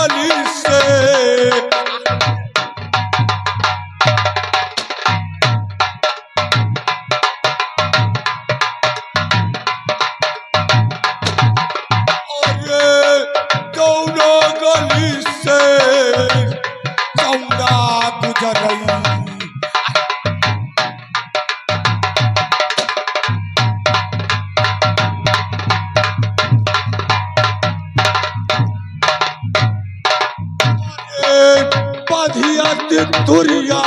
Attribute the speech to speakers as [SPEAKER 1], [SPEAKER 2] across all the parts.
[SPEAKER 1] गली से दोनों गली से चौड़ा गुजर रही बाधिया दुरिया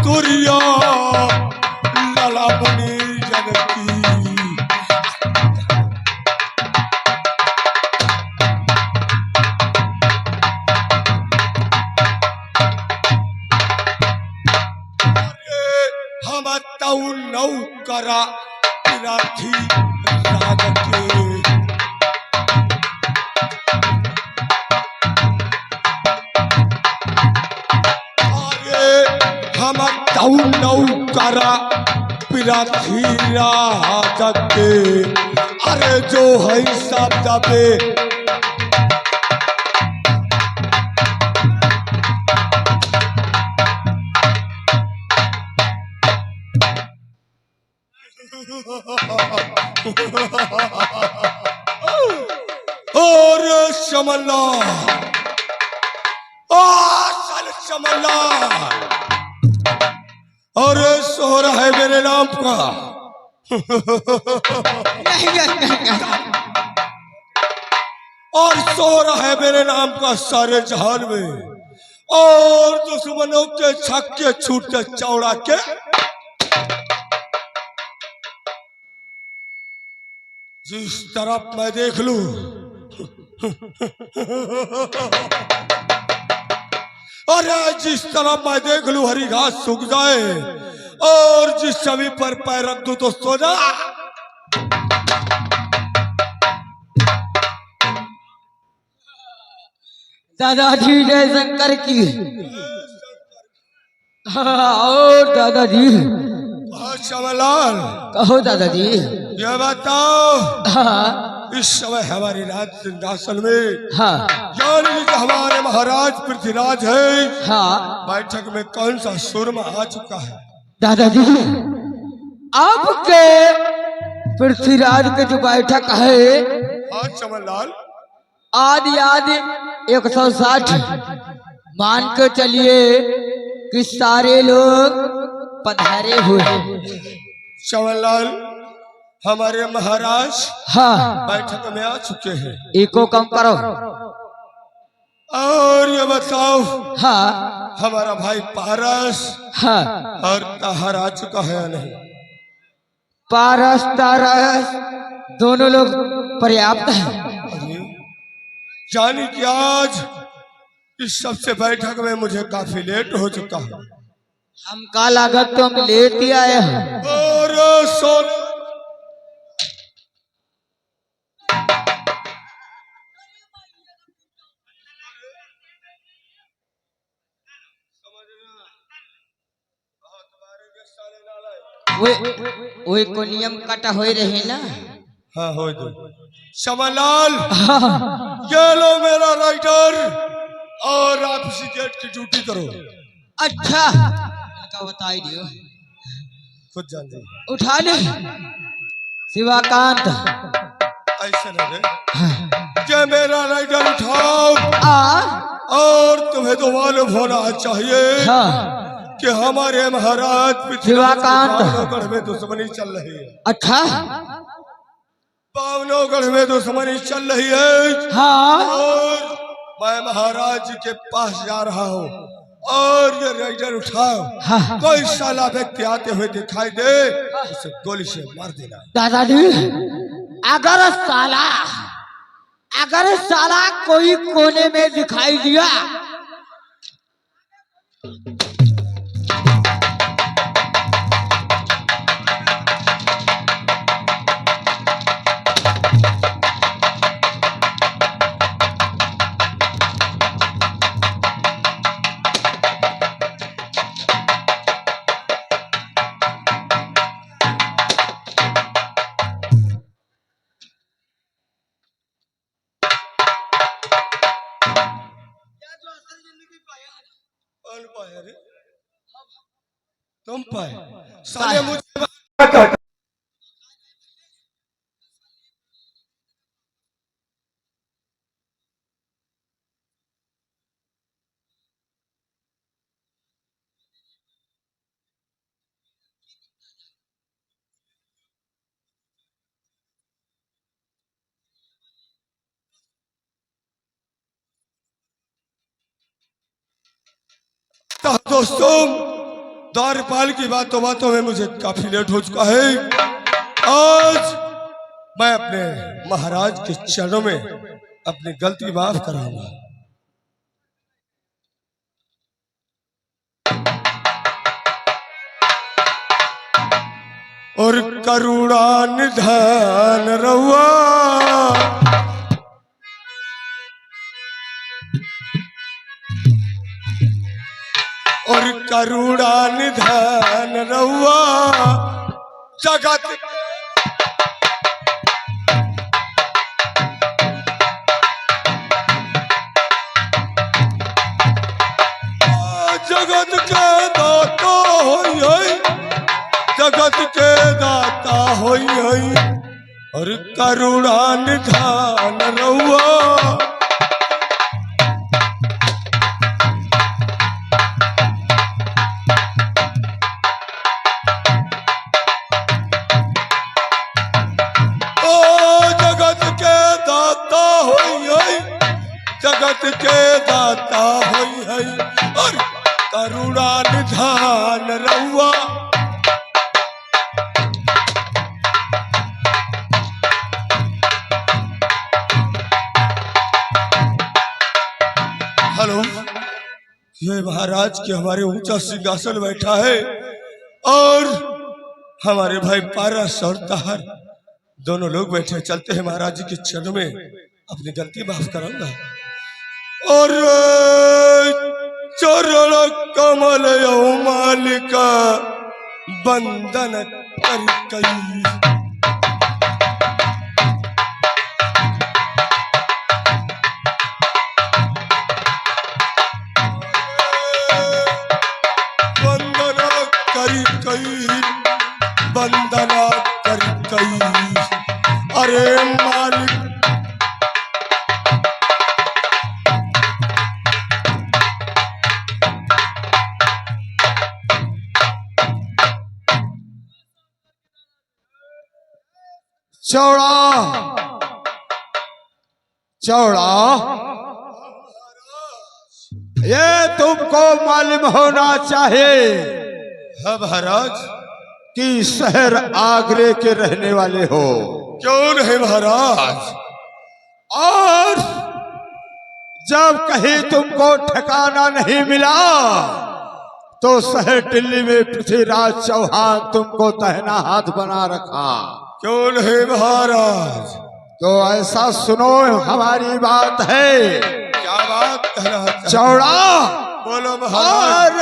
[SPEAKER 1] दुरिया लाला मुनि जनकी हम तऊ नौकरा राठी राज के हम तऊ नौकरा पिराथी राज के अरे जो है सब दबे और शमला शमला और सोहरा है मेरे नाम का और सोहरा है मेरे नाम का सारे जहान में और दुश्मनों के छक्के छूटते चौड़ा के जिस तरफ मैं देख लूं अरे जिस तरफ मैं देख लूं हरी घास सूख जाए और जिस छवि पर पैर रख दूं तो सो जा
[SPEAKER 2] दादाजी जय शंकर की और दादाजी
[SPEAKER 1] श्यामलाल
[SPEAKER 2] कहो दादाजी
[SPEAKER 1] ये बताओ
[SPEAKER 2] हाँ
[SPEAKER 1] इस समय हमारी राज सिंहासन में
[SPEAKER 2] हाँ
[SPEAKER 1] यानी कि हमारे महाराज पृथ्वीराज है
[SPEAKER 2] हाँ
[SPEAKER 1] बैठक में कौन सा सुरमा आ चुका है दादाजी
[SPEAKER 2] आपके पृथ्वीराज के जो बैठक है
[SPEAKER 1] हाँ चमनलाल
[SPEAKER 2] आदि आदि 160 मान के चलिए कि सारे लोग पधारे हुए
[SPEAKER 1] चमनलाल हमारे महाराज
[SPEAKER 2] हाँ
[SPEAKER 1] बैठक में आ चुके हैं
[SPEAKER 2] एको कम करो
[SPEAKER 1] और ये बताओ
[SPEAKER 2] हाँ
[SPEAKER 1] हमारा भाई पारस
[SPEAKER 2] हाँ
[SPEAKER 1] और ताहर आ चुका है या नहीं
[SPEAKER 2] पारस तारस दोनों लोग पर्याप्त हैं
[SPEAKER 1] यानी कि आज इस सबसे बैठक में मुझे काफी लेट हो चुका है
[SPEAKER 2] हम का लागत तो हम लेट ही आए हैं
[SPEAKER 1] और सोन
[SPEAKER 2] वो को नियम काटा हो रहे ना
[SPEAKER 1] हाँ हो दो शमलाल ये लो मेरा राइटर और आप इसी गेट की ड्यूटी करो
[SPEAKER 2] अच्छा इनका बताई दियो
[SPEAKER 1] खुद जान दे
[SPEAKER 2] उठा ले शिवाकांत
[SPEAKER 1] ऐसे ना रे ये मेरा राइटर उठाओ और तुम्हें तो मालूम होना चाहिए
[SPEAKER 2] हाँ
[SPEAKER 1] कि हमारे महाराज
[SPEAKER 2] शिवाकांत
[SPEAKER 1] में दुश्मनी चल रही है
[SPEAKER 2] अच्छा
[SPEAKER 1] पावनोगढ़ में दुश्मनी चल रही है
[SPEAKER 2] हाँ
[SPEAKER 1] और मैं महाराज के पास जा रहा हूँ और ये राइडर उठाओ
[SPEAKER 2] हाँ।
[SPEAKER 1] कोई साला व्यक्ति आते हुए दिखाई दे उसे गोली से मार देना
[SPEAKER 2] दादाजी अगर साला कोई कोने में दिखाई दिया
[SPEAKER 1] कौन पाए रे? तुम पाए साले मुझे दोस्तों, द्वारपाल की बातों में मुझे काफी लेट हो चुका है। आज मैं अपने महाराज के चरणों में अपनी गलती माफ कराऊंगा। और करुणा निधान रहुआ और करुणा निधान रहुआ जगत जगत के दाता होई, जगत के दाता होई और करुणा निधान रहुआ। जगत के दाता होई है और करुणा निधान रहुआ। हेलो, ये महाराज के हमारे ऊंचा सिंहासन बैठा है और हमारे भाई पारस और ताहर दोनों लोग बैठे। चलते हैं महाराज जी के चरणों में अपनी गलती माफ कराऊंगा। और चरण कमल मालिका बंदन कर कई। वंदना कर कई, वंदना कर कई। अरे मालिक
[SPEAKER 2] चौड़ा चौड़ा, ये तुमको मालूम होना चाहिए
[SPEAKER 1] है महाराज
[SPEAKER 2] कि शहर आगरे के रहने वाले हो।
[SPEAKER 1] क्यों नहीं महाराज?
[SPEAKER 2] और जब कहीं तुमको ठिकाना नहीं मिला तो शहर दिल्ली में पृथ्वीराज चौहान तुमको तहना हाथ बना रखा।
[SPEAKER 1] क्यों नहीं महाराज?
[SPEAKER 2] तो ऐसा सुनो, हमारी बात है।
[SPEAKER 1] क्या बात कहना?
[SPEAKER 2] चौड़ा
[SPEAKER 1] बोलो महाराज।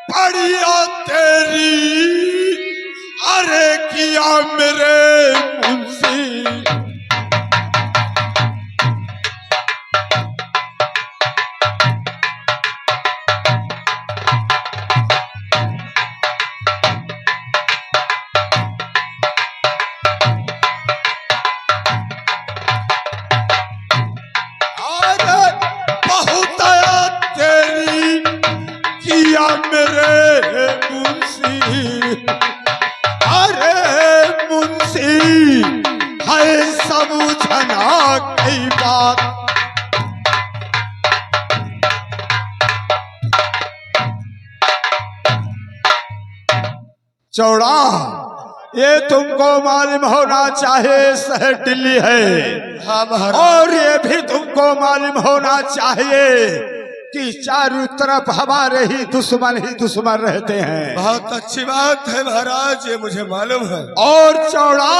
[SPEAKER 2] बढ़िया तेरी अरे किया मेरे मुंशी, मेरे मुंशी। अरे मुंशी है समझना कई बात, चौड़ा ये तुमको मालूम होना चाहिए शहर दिल्ली है।
[SPEAKER 1] हाँ महाराज।
[SPEAKER 2] और ये भी तुमको मालूम होना चाहिए कि चारों तरफ हमारे ही दुश्मन रहते हैं।
[SPEAKER 1] बहुत अच्छी बात है महाराज, ये मुझे मालूम है।
[SPEAKER 2] और चौड़ा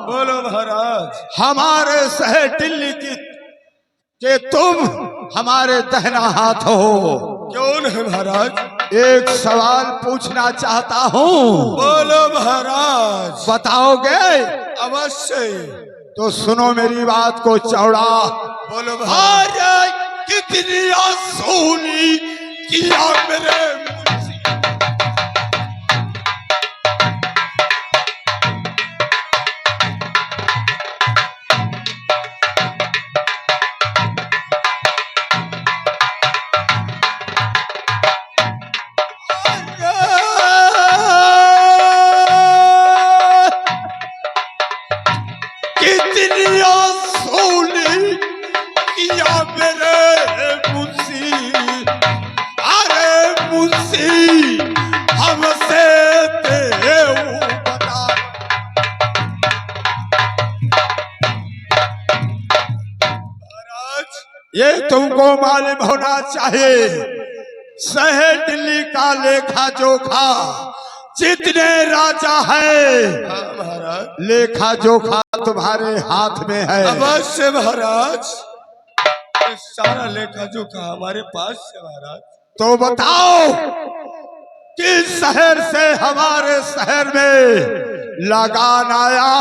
[SPEAKER 1] बोलो महाराज।
[SPEAKER 2] हमारे शहर दिल्ली की के तुम हमारे दाहिना हाथ हो।
[SPEAKER 1] क्यों नहीं महाराज?
[SPEAKER 2] एक सवाल पूछना चाहता हूँ।
[SPEAKER 1] बोलो महाराज।
[SPEAKER 2] बताओगे?
[SPEAKER 1] अवश्य।
[SPEAKER 2] तो सुनो मेरी बात को चौड़ा।
[SPEAKER 1] बोलो महाराज।
[SPEAKER 2] कितनी सोनी
[SPEAKER 1] किया मेरे मुंशी। कितनी सोनी किया मेरे मुंशी। अरे मुंशी हमसे बता। महाराज
[SPEAKER 2] ये तुमको मालूम होना चाहिए, शहर दिल्ली का लेखा जोखा जितने राजा है,
[SPEAKER 1] हाँ महाराज,
[SPEAKER 2] लेखा जोखा तुम्हारे हाथ में है।
[SPEAKER 1] अवश्य महाराज, ये सारा लेखा जोखा हमारे पास है महाराज।
[SPEAKER 2] तो बताओ किस शहर से हमारे शहर में लगान आया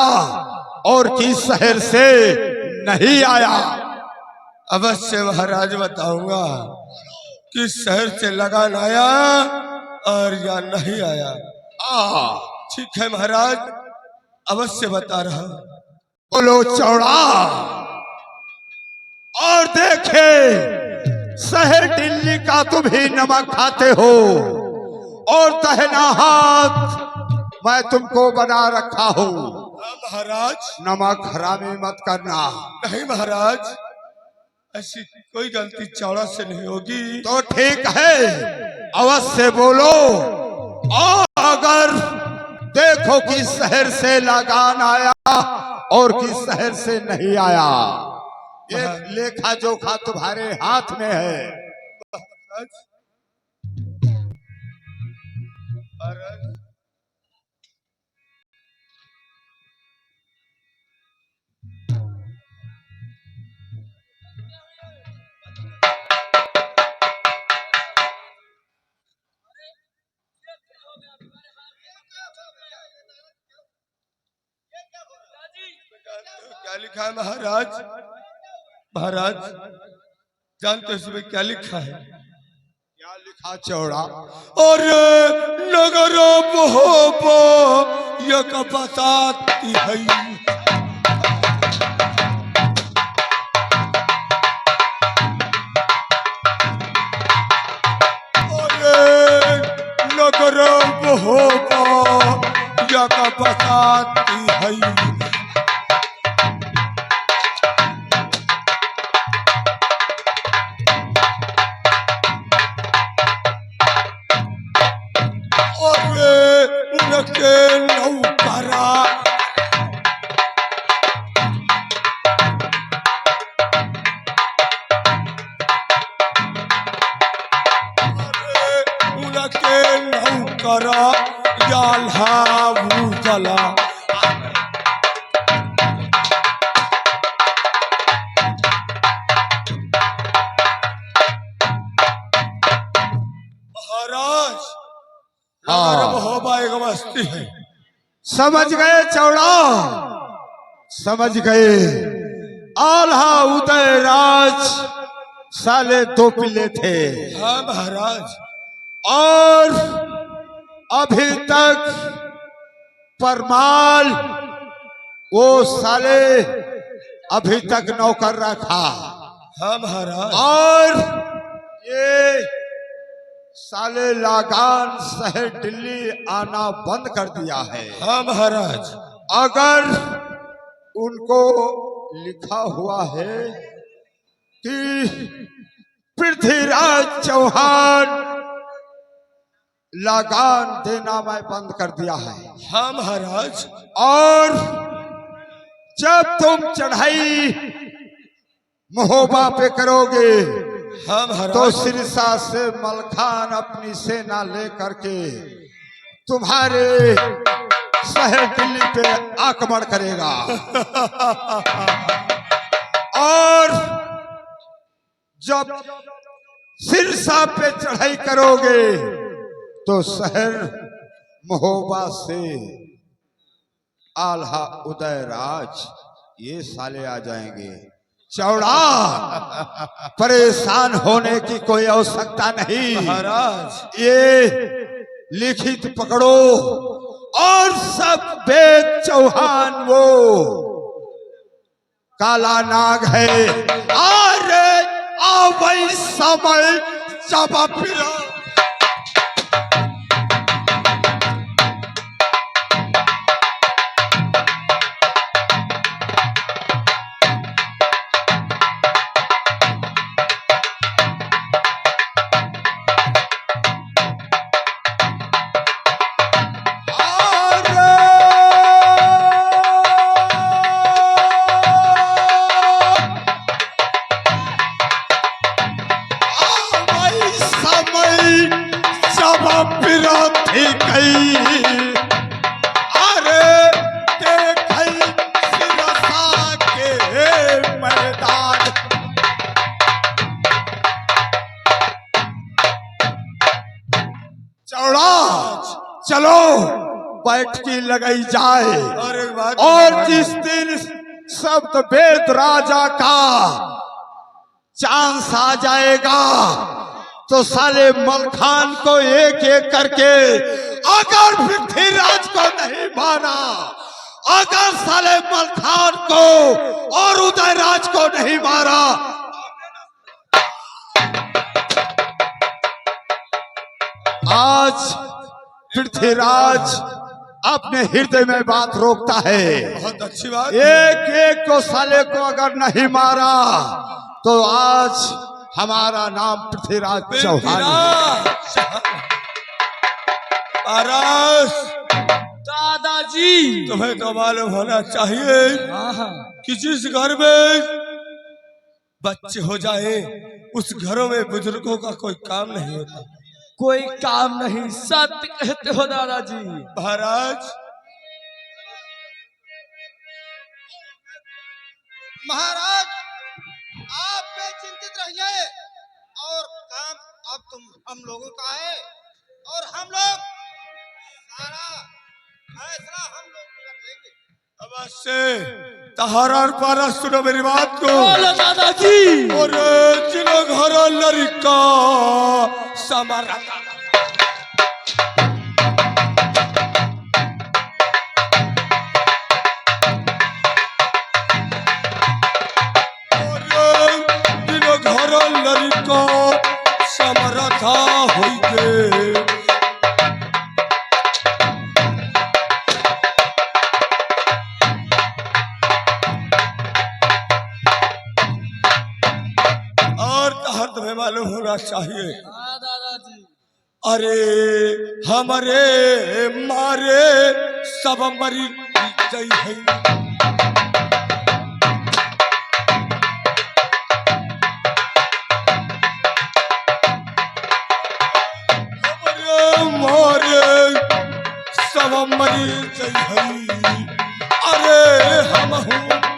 [SPEAKER 2] और किस शहर से नहीं आया?
[SPEAKER 1] अवश्य महाराज बताऊंगा किस शहर से लगान आया और या नहीं आया। ठीक है महाराज, अवश्य बता रहा हूं।
[SPEAKER 2] बोलो चौड़ा। और देखे शहर दिल्ली का तुम ही नमक खाते हो और दहना हाथ मैं तुमको बना रखा हूं।
[SPEAKER 1] महाराज
[SPEAKER 2] नमक हरामी मत करना।
[SPEAKER 1] नहीं महाराज, ऐसी कोई गलती चौड़ा से नहीं होगी।
[SPEAKER 2] तो ठीक है, अवश्य बोलो। और अगर देखो किस शहर से लगान आया और किस शहर से नहीं आया, एक लेखा जोखा तुम्हारे हाथ में है।
[SPEAKER 1] महाराज क्या लिखा है महाराज? महाराज जानते हो इसमें क्या लिखा है?
[SPEAKER 2] क्या लिखा चौड़ा?
[SPEAKER 1] और नगर मोहब्बो ये बताती है। नगर मोहब्बो ये बताती है। उनके नौकरा उनके नौकरा याल्हा भूतला। महाराज एक मस्ती है।
[SPEAKER 2] समझ गए चौड़ा, समझ गए। आल्हा उदय राज साले दो पिले थे।
[SPEAKER 1] हाँ महाराज,
[SPEAKER 2] और अभी तक परमाल वो साले अभी तक नौकर रखा।
[SPEAKER 1] हाँ महाराज,
[SPEAKER 2] और ये साले लगान शहर दिल्ली आना बंद कर दिया है।
[SPEAKER 1] हाँ महाराज,
[SPEAKER 2] अगर उनको लिखा हुआ है कि पृथ्वीराज चौहान लगान देना मैं बंद कर दिया है।
[SPEAKER 1] हाँ महाराज,
[SPEAKER 2] और जब तुम चढ़ाई महोबा पे करोगे,
[SPEAKER 1] हाँ महाराज,
[SPEAKER 2] तो सिरसा से मलखान अपनी सेना लेकर के तुम्हारे शहर दिल्ली पे आक्रमण करेगा। और जब सिरसा पे चढ़ाई करोगे तो शहर महोबा से आल्हा उदय राज ये साले आ जाएंगे। चौड़ा, परेशान होने की कोई आवश्यकता नहीं।
[SPEAKER 1] महाराज
[SPEAKER 2] ये लिखित पकड़ो और सब वेद चौहान वो काला नाग है। अरे आवई समय जब फिरा चलो बैठकी लगाई जाए। और जिस दिन सप्त वेद राजा का चांस आ जाएगा तो साले मलखान को एक एक करके, अगर पृथ्वीराज को नहीं मारा, अगर साले मलखान को और उदयराज को नहीं मारा, आज पृथ्वीराज अपने हृदय में बात रोकता है।
[SPEAKER 1] बहुत अच्छी बात।
[SPEAKER 2] एक एक को साले को अगर नहीं मारा तो आज हमारा नाम पृथ्वीराज चौहान है।
[SPEAKER 1] पारस
[SPEAKER 3] दादाजी,
[SPEAKER 1] तुम्हें तो मालूम होना चाहिए कि जिस घर में बच्चे हो जाए उस घरों में बुजुर्गों का कोई काम नहीं होता।
[SPEAKER 3] कोई काम नहीं, सत्य कहते हो दादाजी।
[SPEAKER 1] महाराज
[SPEAKER 4] महाराज आप बेचिंतित रहिए और काम अब हम लोगों का है और हम लोग सारा फैसला हम लोग कर लेंगे।
[SPEAKER 1] अवश्य। तहारा और पारस सुनो मेरी बात को।
[SPEAKER 3] बोलो दादाजी।
[SPEAKER 1] और जिनो घर लड़का समारा लड़का समरथा होइगे। और तहर तुम्हें मालूम होना चाहिए।
[SPEAKER 3] दादाजी,
[SPEAKER 1] अरे हमारे मारे सब मरी गई है। सब मरी गई है। अरे हम हूँ